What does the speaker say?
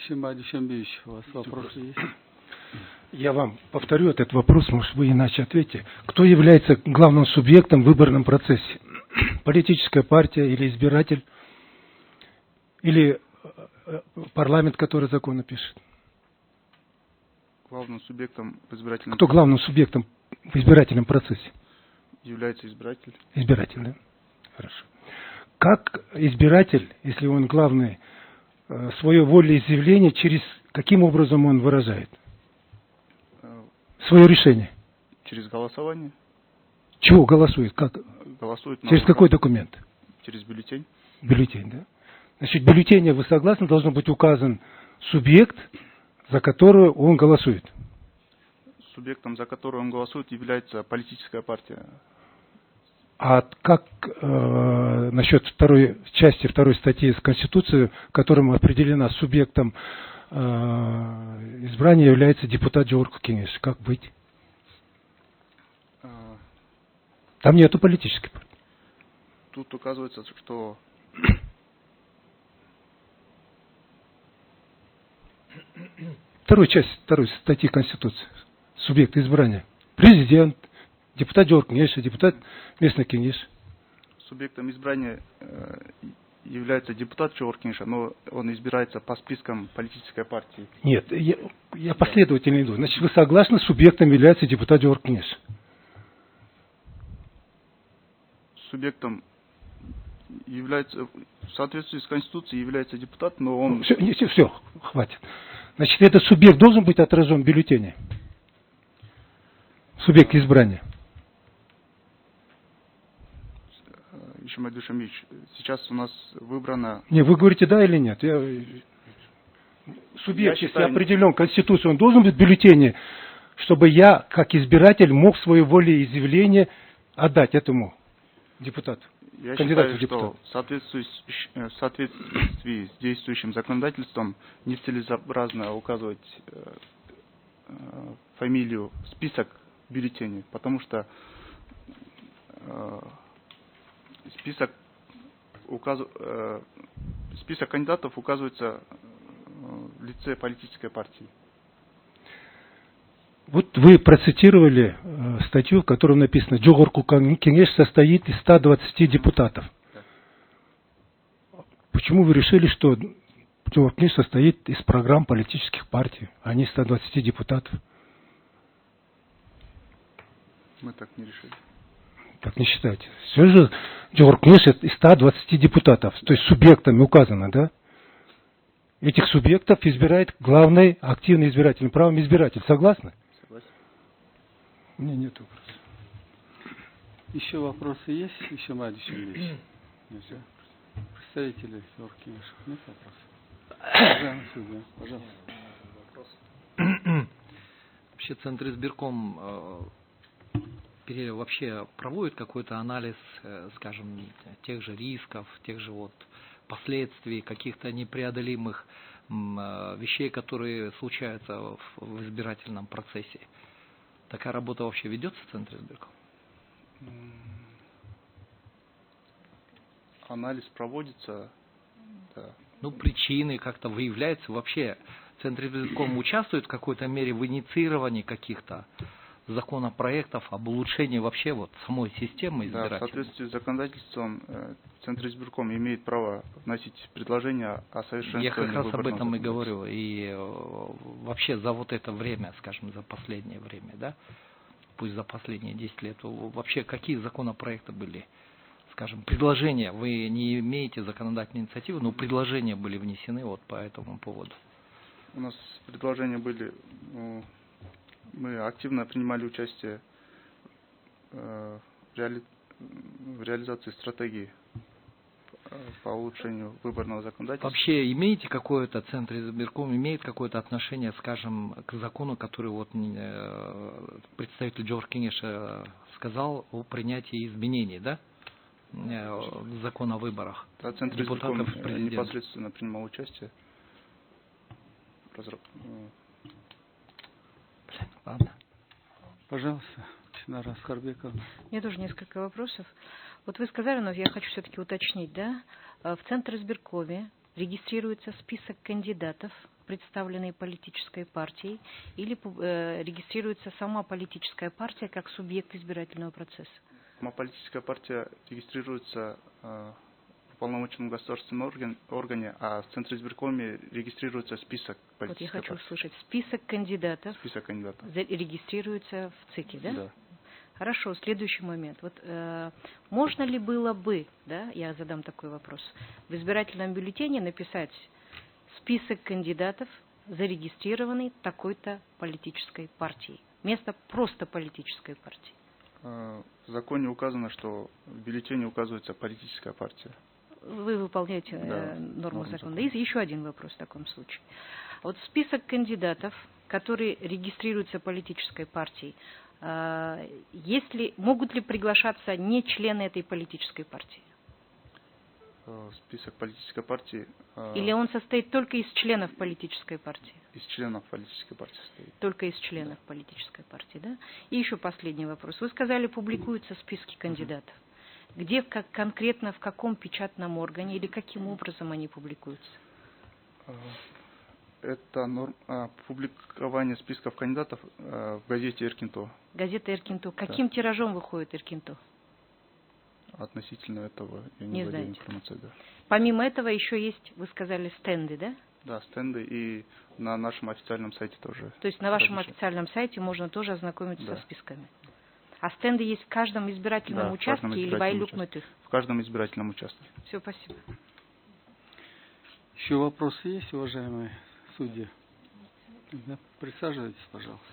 Шимбай Душанбеевич, у вас вопросы есть? Я вам повторю этот вопрос, может, вы иначе ответите. Кто является главным субъектом в выборном процессе? Политическая партия или избиратель? Или парламент, который законы пишет? Главным субъектом в избирательном Кто главным субъектом в избирательном процессе? является избиратель. Избиратель, да? Хорошо. Как избиратель, если он главный, свое волеизъявление через каким образом он выражает? Свое решение. Через голосование. Чего голосует? Как? Голосует Через какой документ? Через бюллетень. Бюллетень, да? Значит, в бюллетене, вы согласны, должен быть указан субъект, за которую он голосует. Субъектом, за которую он голосует, является политическая партия. А как насчет второй части, второй статьи из Конституции, которым определена субъектом избрания является депутат Джорку Кенеш? Как быть? Там нету политической партии. Тут указывается, что Вторую часть второй статьи Конституции. Субъект избрания. Президент, депутат Джорку Кенеш, депутат местный Кенеш. Субъектом избрания является депутат Чоркинша, но он избирается по спискам политической партии. Нет, я последовательно иду. Значит, вы согласны, субъектом является депутат Джорку Кенеш? Субъектом является, в соответствии с Конституцией, является депутат, но он... Все, хватит. Значит, этот субъект должен быть отражен в бюллетене? Субъект избрания. Ишимбай Душанбеевич, сейчас у нас выбрано... Не, вы говорите да или нет? Субъект, если определен Конституцией, он должен быть в бюллетене, чтобы я, как избиратель, мог свое волеизъявление отдать этому депутату. Я кандидату считаю, в депутаты. что в соответствии с действующим законодательством нецелесообразно указывать фамилию, список бюллетеней, потому что список кандидатов указывается в лице политической партии. Вот вы процитировали статью, в которой написано: Джорку Кенеш состоит из 120 депутатов. Почему вы решили, что Джорку Кенеш состоит из программ политических партий, а не 120 депутатов? Мы так не решили. Так не считайте. Все же Джорку Кенеш из 120 депутатов, то есть субъектами указано, да? Этих субъектов избирает главный активный избирательным правом избиратель. Согласны? Согласен. У меня нет вопросов. Еще вопросы есть? Еще Мадиш Ильич? Представители Джорку Кенеша. Нет вопросов? Пожалуйста. Вообще Центр избирком вообще проводит какой-то анализ, скажем, тех же рисков, тех же последствий, каких-то непреодолимых вещей, которые случаются в избирательном процессе. Такая работа вообще ведется в Центре избирком? Анализ проводится, да. Ну, причины как-то выявляются. Вообще Центр избирком участвует в какой-то мере в инициировании каких-то законопроектов об улучшении вообще самой системы избирательной? Да, в соответствии с законодательством Центр избирком имеет право вносить предложения о совершенствовании. Я как раз об этом и законодательства. говорю. И вообще за это время, скажем, за последнее время, да, пусть за последние 10 лет, вообще какие законопроекты были, скажем, предложения, вы не имеете законодательной инициативы, но предложения были внесены по этому поводу? У нас предложения были... Мы активно принимали участие в реализации стратегии по улучшению выборного законодательства. Вообще имеете какое-то, Центр избирком имеет какое-то отношение, скажем, к закону, который представитель Джорку Кенеша сказал о принятии изменений, да? Закон о выборах. Да, Центр избирком непосредственно принимал участие. Ладно. Пожалуйста, Чинара Аскарбековна. Мне тоже несколько вопросов. Вот вы сказали, но я хочу все-таки уточнить, да? В Центр избиркове регистрируется список кандидатов, представленный политической партией, или регистрируется сама политическая партия как субъект избирательного процесса? Сама политическая партия регистрируется в уполномоченном государственном органе, а в Центре избиркоме регистрируется список Вот я политической хочу партии. услышать. Список кандидатов Список кандидатов. регистрируется в ЦИКе, да? Да. Хорошо, следующий момент. Вот можно ли было бы, да, я задам такой вопрос, в избирательном бюллетене написать список кандидатов, зарегистрированный такой-то политической партией, вместо просто политической партии? В законе указано, что в бюллетене указывается политическая партия. Вы выполняете Да, норму норму закона. закона. И еще один вопрос в таком случае. Вот список кандидатов, которые регистрируются политической партией, могут ли приглашаться не члены этой политической партии? Список политической партии Или он состоит только из членов политической партии? из членов политической партии состоит. Только из членов политической партии, да? И еще последний вопрос. Вы сказали, публикуются списки кандидатов. Где конкретно, в каком печатном органе или каким образом они публикуются? Это публикование списков кандидатов в газете «Эркинто». Газета «Эркинто». Каким тиражом выходит «Эркинто»? Относительно этого я Не не владею знаете. информацией. Да. Помимо этого еще есть, вы сказали, стенды, да? Да, стенды и на нашем официальном сайте тоже. То есть на вашем размещены. официальном сайте можно тоже ознакомиться Да. со списками. А стенды есть в каждом избирательном Да, в участке каждом или избирательном байлюкнутых? В каждом избирательном участке. Все, спасибо. Еще вопросы есть, уважаемые судьи? Да, присаживайтесь, пожалуйста.